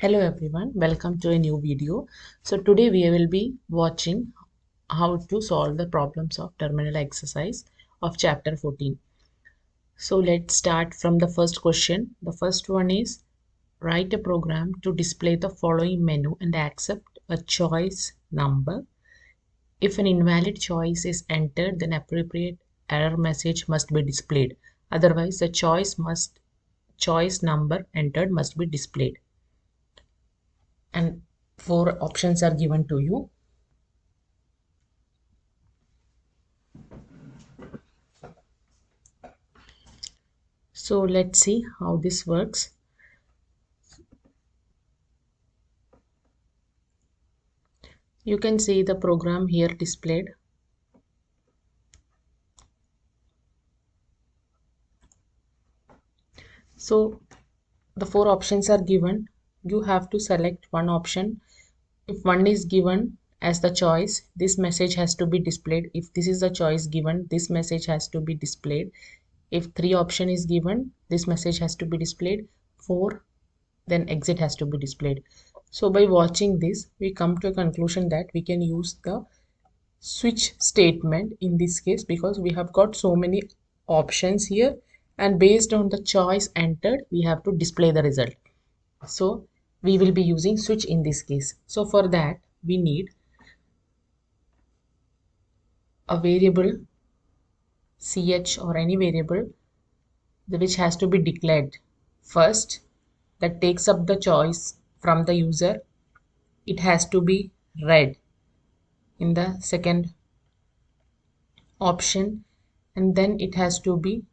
Hello everyone, welcome to a new video. So today we will be watching how to solve the problems of terminal exercise of chapter 14. So let's start from the first question. The first one is write a program to display the following menu and accept a choice number. If an invalid choice is entered, then appropriate error message must be displayed. Otherwise, the choice number entered must be displayed. And four options are given to you. So let's see how this works. You can see the program here displayed. So the four options are given. You have to select one option. If one is given as the choice, this message has to be displayed. If this is the choice given, this message has to be displayed. If three option is given, this message has to be displayed. Four, then exit has to be displayed. So by watching this, we come to a conclusion that we can use the switch statement in this case because we have got so many options here, and based on the choice entered we have to display the result. So we will be using switch in this case. So for that we need a variable ch or any variable which has to be declared first, that takes up the choice from the user. It has to be read in the second option, and then it has to be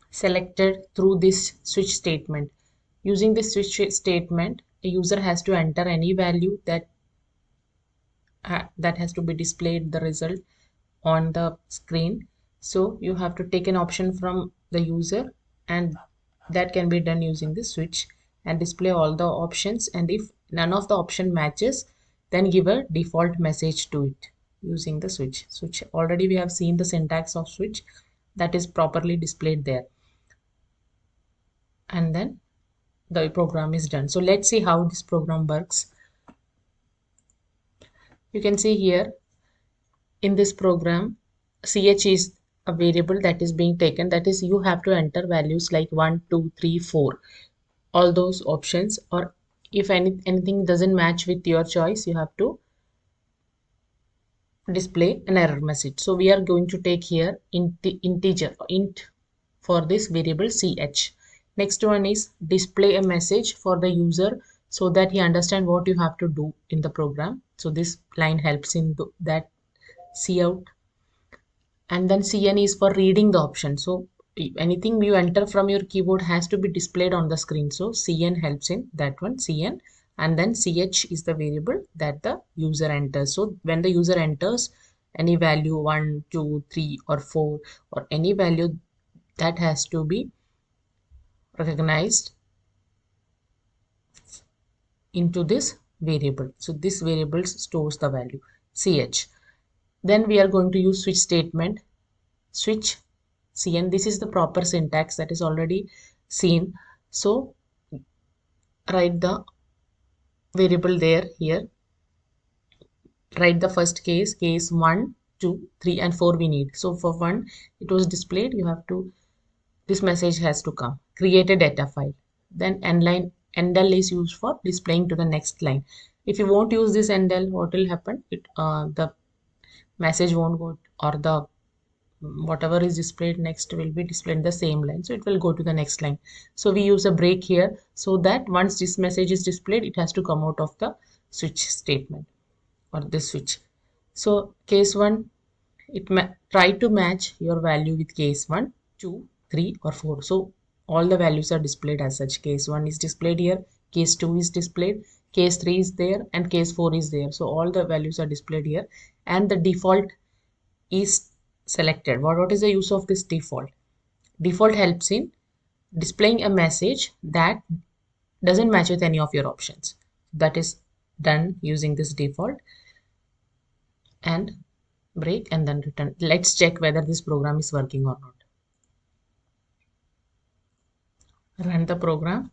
selected through this switch statement. Using this switch statement, a user has to enter any value that has to be displayed the result on the screen. So you have to take an option from the user, and that can be done using the switch and display all the options, and if none of the option matches, then give a default message to it using the switch. Already we have seen the syntax of switch, that is properly displayed there, and then the program is done. So let's see how this program works. You can see here in this program, ch is a variable that is being taken, that is you have to enter values like 1 2 3 4, all those options, or if anything doesn't match with your choice, you have to display an error message. So we are going to take here integer int for this variable ch. Next one is display a message for the user so that he understand what you have to do in the program. So this line helps in that cout. And then cn is for reading the option. So anything you enter from your keyboard has to be displayed on the screen. So cn helps in that one, cn. And then ch is the variable that the user enters. So when the user enters any value 1 2 3 or 4 or any value, that has to be recognized into this variable. So this variable stores the value ch. Then we are going to use switch statement. Switch cn, this is the proper syntax that is already seen. So write the variable there here, write the first case 1 2 3 and 4 we need. So for 1 it was displayed, you have to, this message has to come, create a data file. Then endl is used for displaying to the next line. If you won't use this endl, what will happen, the message won't go, or the whatever is displayed next will be displayed in the same line, so it will go to the next line. So we use a break here so that once this message is displayed, it has to come out of the switch statement or this switch. So case 1, try to match your value with case 1 2 3 or 4. So all the values are displayed as such. Case 1 is displayed here, case 2 is displayed, case 3 is there, and case 4 is there. So all the values are displayed here, and the default is selected. What is the use of this default? Default helps in displaying a message that doesn't match with any of your options. That is done using this default, and break and then return. Let's check whether this program is working or not. Run the program.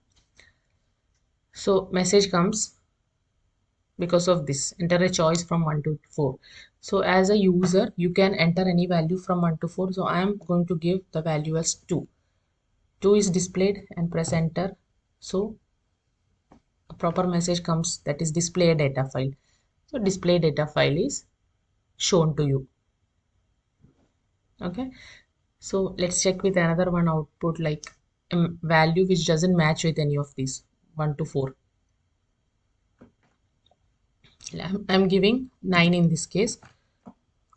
So message comes because of this. Enter a choice from 1 to 4. So as a user, you can enter any value from 1 to 4. So I am going to give the value as 2. 2 is displayed and press enter. So a proper message comes, that is display a data file. So display data file is shown to you. Okay. So let's check with another one output, like a value which doesn't match with any of these 1 to 4. I'm giving 9 in this case.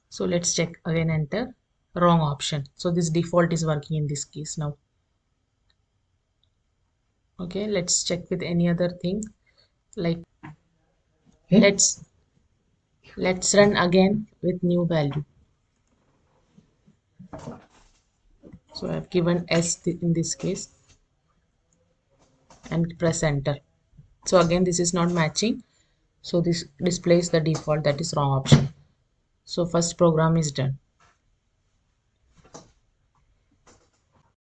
So let's check again, enter. Wrong option. So this default is working in this case now. Okay, let's check with any other thing. Like let's run again with new value. So I've given S in this case and press enter. So again this is not matching. So this displays the default, that is wrong option. So first program is done.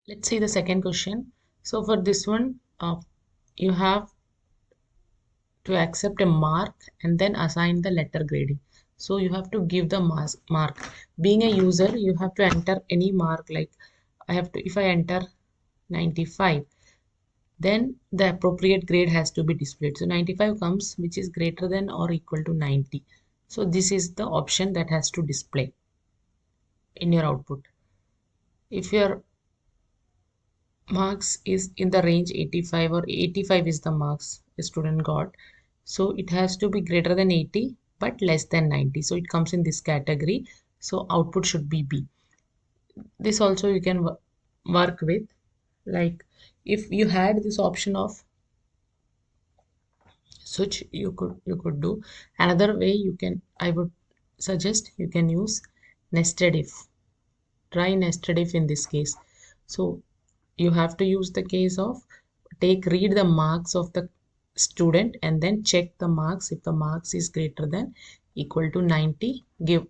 Let's see the second question. So for this one, you have to accept a mark and then assign the letter grading. So you have to give the mark. Being a user, you have to enter any mark. Like I have to, if I enter 95, then the appropriate grade has to be displayed. So 95 comes which is greater than or equal to 90. So this is the option that has to display in your output. If your marks is in the range 85 or 85 is the marks a student got, so it has to be greater than 80 but less than 90, so it comes in this category. So output should be B. This also you can work with, like if you had this option of switch, you could do another way. You can, I would suggest you can use nested if. Try nested if in this case. So you have to use the case of read the marks of the student and then check the marks. If the marks is greater than equal to 90, give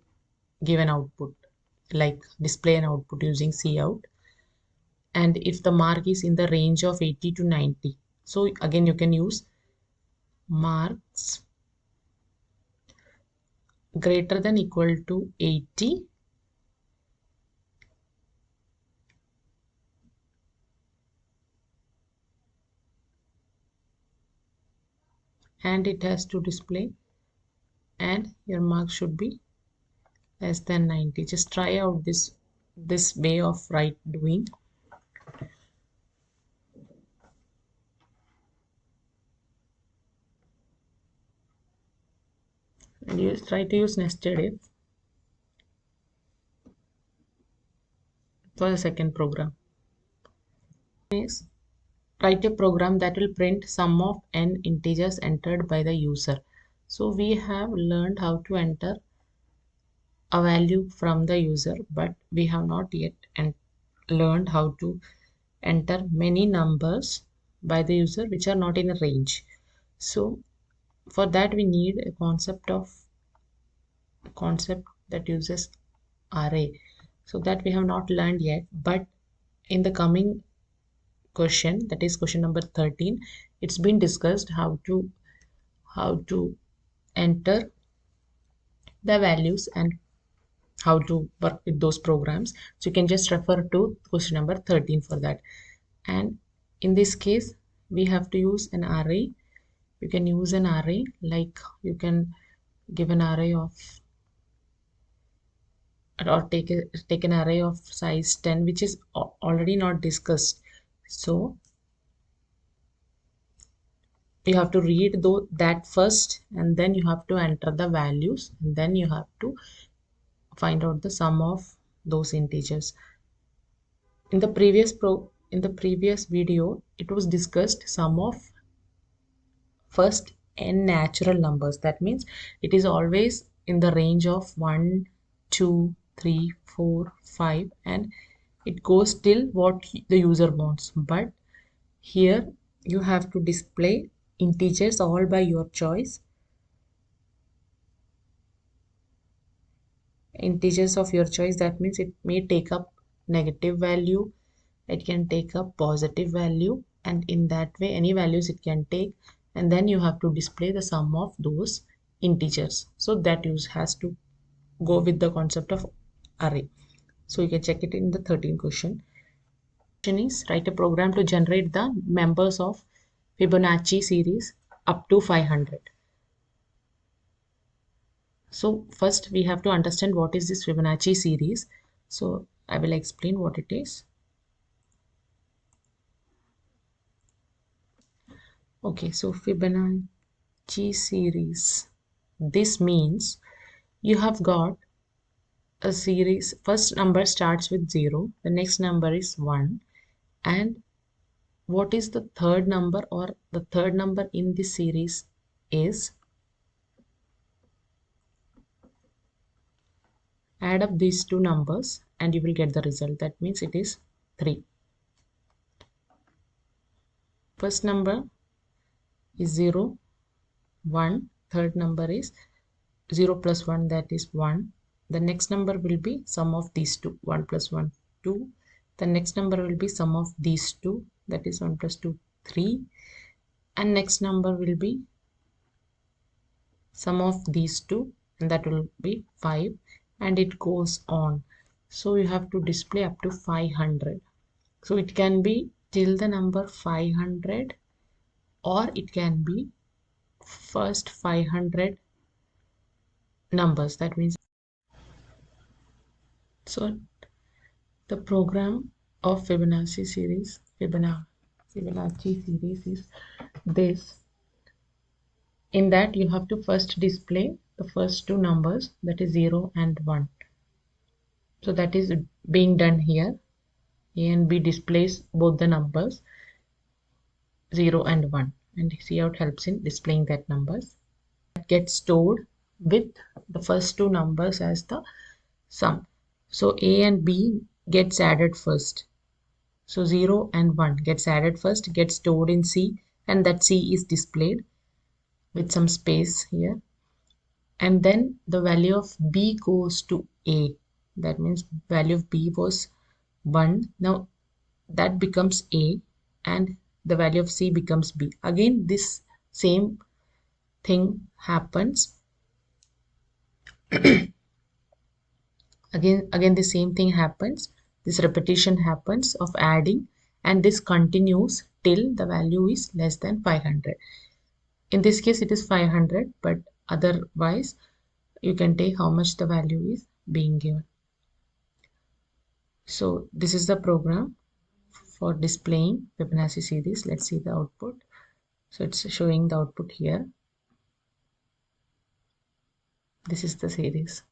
an output, like display an output using cout. And if the mark is in the range of 80 to 90, so again you can use marks greater than equal to 80 and it has to display, and your mark should be less than 90. Just try out this way of doing. And you try to use nested if for the second program. Is write a program that will print sum of n integers entered by the user. So we have learned how to enter a value from the user, but we have not yet learned how to enter many numbers by the user which are not in a range. So for that we need a concept that uses array. So that we have not learned yet, but in the coming question, that is question number 13, it's been discussed how to enter the values and how to work with those programs. So you can just refer to question number 13 for that. And in this case we have to use an array. You can use an array, like you can give an array of, or take an array of size 10, which is already not discussed. So you have to read that first, and then you have to enter the values, and then you have to find out the sum of those integers. In the previous video it was discussed sum of first n natural numbers. That means it is always in the range of 1 2 3 4 5, and it goes till what the user wants. But here you have to display integers all by your choice, integers of your choice. That means it may take up negative value, it can take up positive value, and in that way any values it can take, and then you have to display the sum of those integers. So that use has to go with the concept of array. So you can check it in the 13th question. Question is, write a program to generate the members of Fibonacci series up to 500. So first we have to understand what is this Fibonacci series. So I will explain what it is. Okay, so Fibonacci series. This means you have got a series. First number starts with 0, the next number is 1, and what is the third number, or the third number in this series is, add up these two numbers and you will get the result. That means it is 3. First number is 0, 1, third number is 0 plus 1, that is 1. The next number will be sum of these two, 1 plus 1, 2. The next number will be sum of these two, that is 1 plus 2, 3. And next number will be sum of these two, and that will be 5, and it goes on. So you have to display up to 500. So it can be till the number 500, or it can be first 500 numbers. That means, so the program of Fibonacci series is this. In that you have to first display the first two numbers, that is 0 and 1. So that is being done here. A and B displays both the numbers 0 and 1, and see how it helps in displaying that numbers. That gets stored with the first two numbers as the sum. So A and B gets added first. So 0 and 1 gets added first, gets stored in C, and that C is displayed with some space here. And then the value of B goes to A. That means value of B was 1. Now that becomes A, and the value of C becomes B. Again this same thing happens. Again the same thing happens. This repetition happens of adding, and this continues till the value is less than 500. In this case it is 500, but otherwise you can take how much the value is being given. So this is the program for displaying Fibonacci series. Let's see the output. So it's showing the output here. This is the series.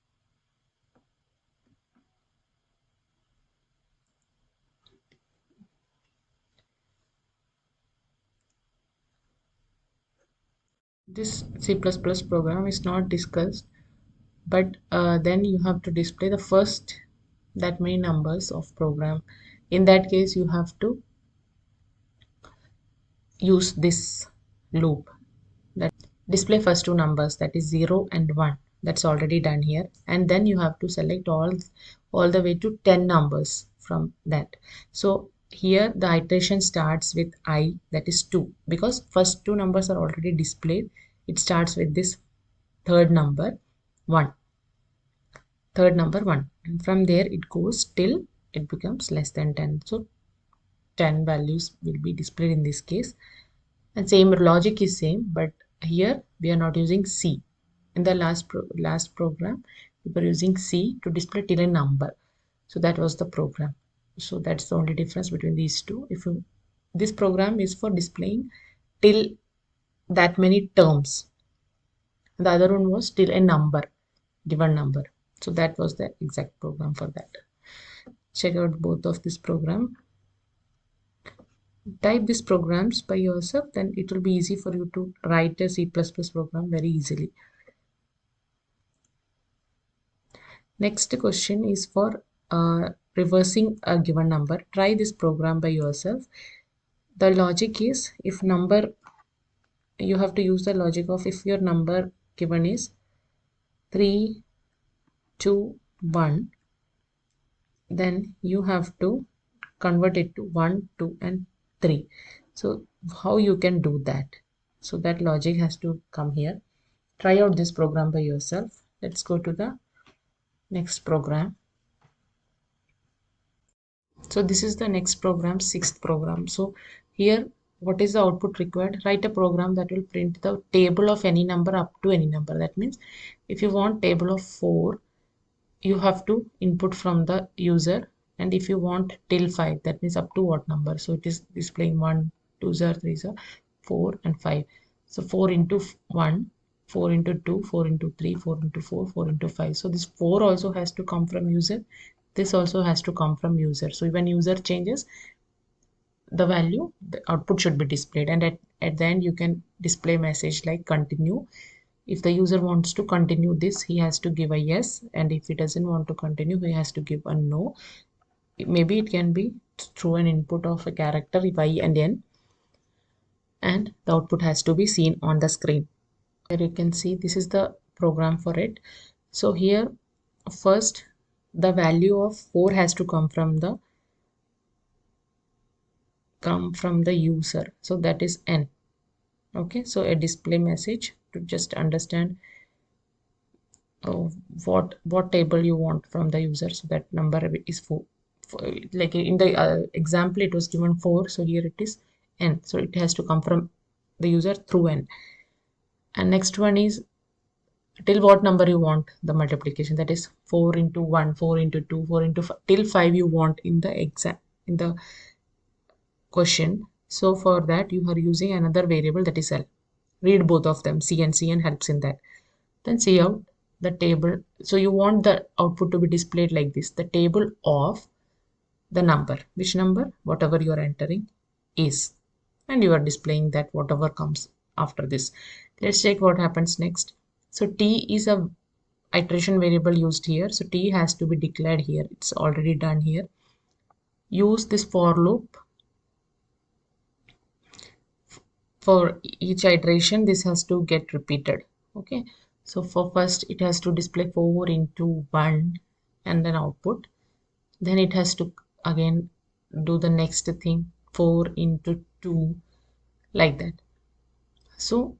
This C++ program is not discussed, but then you have to display the first that many numbers of program. In that case you have to use this loop, that display first two numbers, that is 0 and 1. That's already done here, and then you have to select all the way to 10 numbers from that. So here the iteration starts with I, that is 2, because first two numbers are already displayed. It starts with this third number 1, and from there it goes till it becomes less than 10. So 10 values will be displayed in this case, and same logic is same, but here we are not using C. In the last program we were using C to display till a number. So that was the program. So that's the only difference between these two. This program is for displaying till that many terms, the other one was till a number, given number. So that was the exact program for that. Check out both of this program. Type these programs by yourself, then it will be easy for you to write a C++ program very easily. Next question is for reversing a given number. Try this program by yourself. The logic is, if number, you have to use the logic of, if your number given is 3, 2, 1, then you have to convert it to 1, 2 and 3. So how you can do that? So that logic has to come here. Try out this program by yourself. Let's go to the next program. So this is the next program, sixth program. So here, what is the output required? Write a program that will print the table of any number up to any number. That means if you want table of 4, you have to input from the user, and if you want till 5, that means up to what number. So it is displaying 1 2 3 4 and 5. So 4 into 1, 4 into 2, 4 into 3, 4 into 4, 4 into 5. So this 4 also has to come from user, this also has to come from user. So when user changes the value, the output should be displayed, and at the end you can display message like continue. If the user wants to continue this, he has to give a yes, and if he doesn't want to continue, he has to give a no. Maybe it can be through an input of a character y and n, and the output has to be seen on the screen. Here you can see this is the program for it. So here first the value of 4 has to come from the user, so that is n. Okay, so a display message to just understand what table you want from the user. So that number is 4. Like in the example it was given 4, so here it is n, so it has to come from the user through n. And next one is till what number you want the multiplication, that is 4 into 1, 4 into 2, 4 into 5, till 5 you want in the exam, in the question. So for that you are using another variable, that is L. Read both of them, C and Cn helps in that. Then see out the table. So you want the output to be displayed like this, the table of the number, which number, whatever you are entering is, and you are displaying that whatever comes after this. Let's check what happens next. So t is a iteration variable used here, so t has to be declared here. It's already done here. Use this for loop. For each iteration this has to get repeated. Okay, so for first it has to display 4 into 1 and then output, then it has to again do the next thing, 4 into 2, like that. So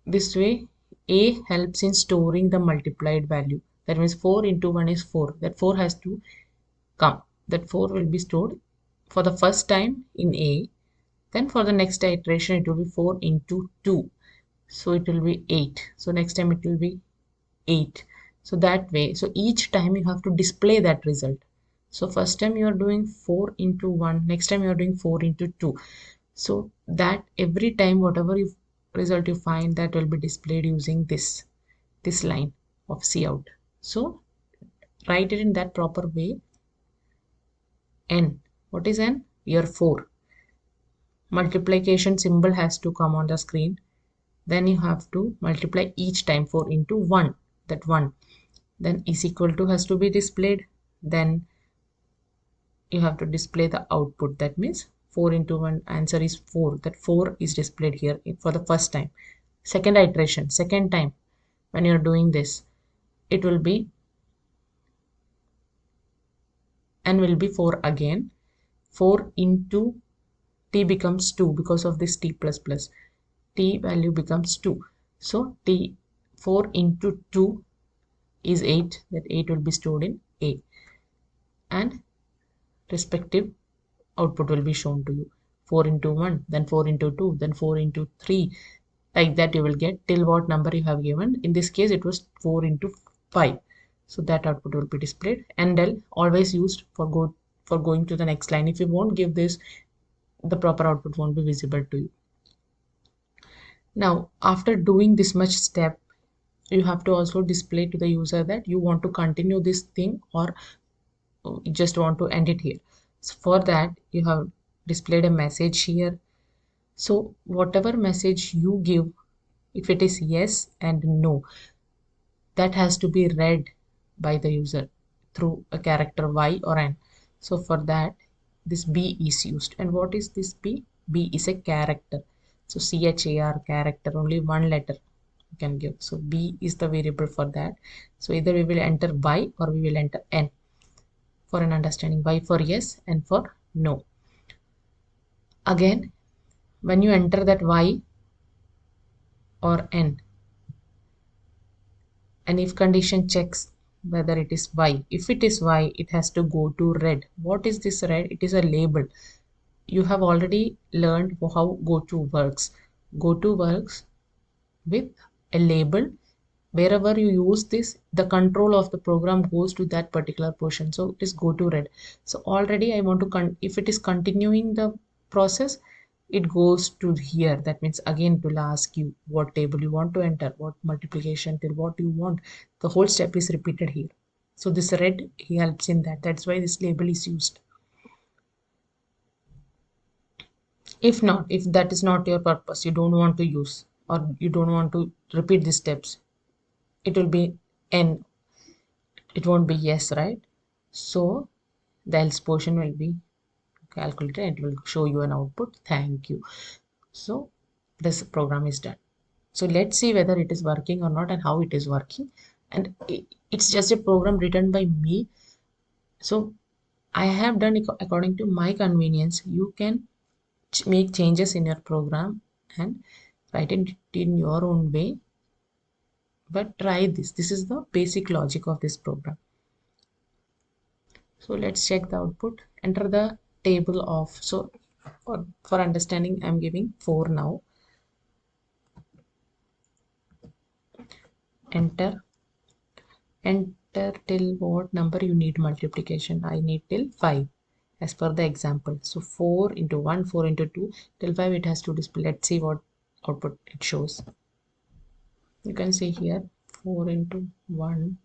this way a helps in storing the multiplied value. That means 4 into 1 is 4, that 4 has to come, that 4 will be stored for the first time in a. Then for the next iteration it will be 4 into 2, so it will be 8. So next time it will be 8. So that way, so each time you have to display that result. So first time you are doing 4 into 1, next time you are doing 4 into 2. So that every time whatever result you find, that will be displayed using this line of cout. So write it in that proper way. N, what is n? Here 4. Multiplication symbol has to come on the screen. Then you have to multiply each time 4 into 1, that 1. Then is equal to has to be displayed. Then you have to display the output, that means 4 into 1 answer is 4, that 4 is displayed here for the first time. Second iteration, second time when you are doing this, it will be n will be 4 again. 4 into t becomes 2 because of this t plus plus, t value becomes 2. So t 4 into 2 is 8, that 8 will be stored in a, and respective output will be shown to you. 4 into 1, then 4 into 2, then 4 into 3, like that you will get till what number you have given. In this case it was 4 into 5, so that output will be displayed. And L always used for going to the next line. If you won't give this, the proper output won't be visible to you. Now after doing this much step, you have to also display to the user that you want to continue this thing or you just want to end it here. So for that you have displayed a message here. So whatever message you give, if it is yes and no, that has to be read by the user through a character y or n. So for that this b is used. And what is this b? B is a character. So char, character, only one letter you can give. So b is the variable for that. So either we will enter y or we will enter n for an understanding. Y for yes and for no. Again when you enter that y or n, and if condition checks whether it is y, if it is y, it has to go to red. What is this red? It is a label. You have already learned how goto works. Goto works with a label. Wherever you use this, the control of the program goes to that particular portion, so it is go to red. So already I want to if it is continuing the process, it goes to here. That means again it will ask you what table you want to enter, what multiplication till what you want. The whole step is repeated here. So this red helps in that. That's why this label is used. If not, if that is not your purpose, you don't want to use, or you don't want to repeat these steps, it will be n, it won't be yes, right? So the else portion will be calculated and it will show you an output, thank you. So this program is done. So let's see whether it is working or not and how it is working. And it's just a program written by me, so I have done it according to my convenience. You can make changes in your program and write it in your own way, but try this. This is the basic logic of this program. So let's check the output. Enter the table of, so for understanding I'm giving 4 now. Enter till what number you need multiplication. I need till 5 as per the example. So 4 into 1, 4 into 2 till 5 it has to display. Let's see what output it shows. You can see here 4 into 1,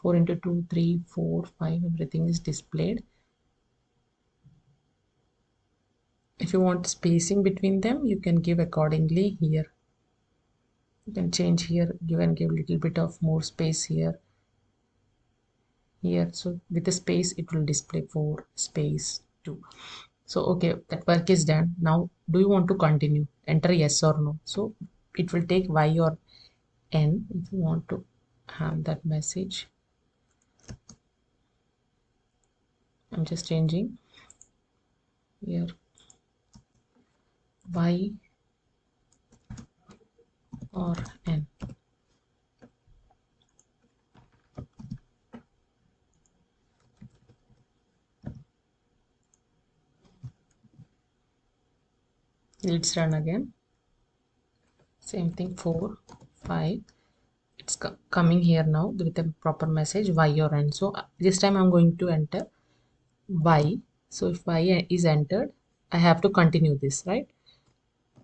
4 into 2, 3, 4, 5, everything is displayed. If you want spacing between them, you can give accordingly here. You can change here, give a little bit of more space here. So with the space, it will display 4 space 2. So okay, that work is done. Now, do you want to continue? Enter yes or no. So it will take y or n if you want to have that message. I'm just changing here y or n. Let's run again. Same thing, 4, 5. It's coming here now with a proper message y or n. So this time I'm going to enter y. So if y is entered, I have to continue this, right?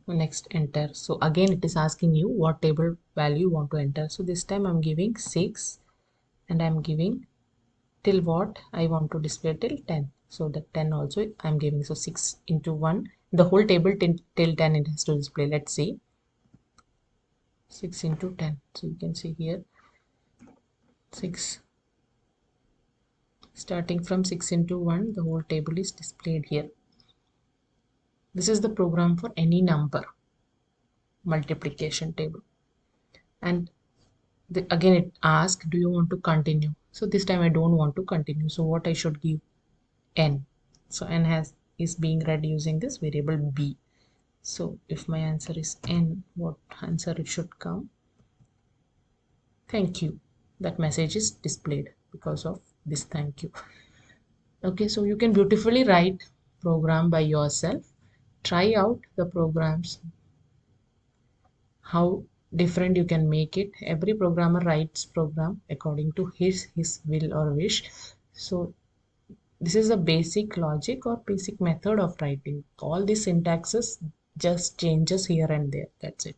Next, enter. So again it is asking you what table value you want to enter. So this time I'm giving 6 and I'm giving till what I want to display till 10. So the 10 also I'm giving. So 6 into 1, the whole table till 10 it has to display. Let's see. 6 into 10. So you can see here 6. Starting from 6 into 1, the whole table is displayed here. This is the program for any number multiplication table. And again it asks, do you want to continue? So this time I don't want to continue. So what I should give? N. So n is being read using this variable b. So if my answer is n, what answer it should come? Thank you. That message is displayed because of this thank you. Okay, so you can beautifully write program by yourself. Try out the programs, how different you can make it. Every programmer writes program according to his will or wish. So this is a basic logic or basic method of writing. All these syntaxes just changes here and there. That's it.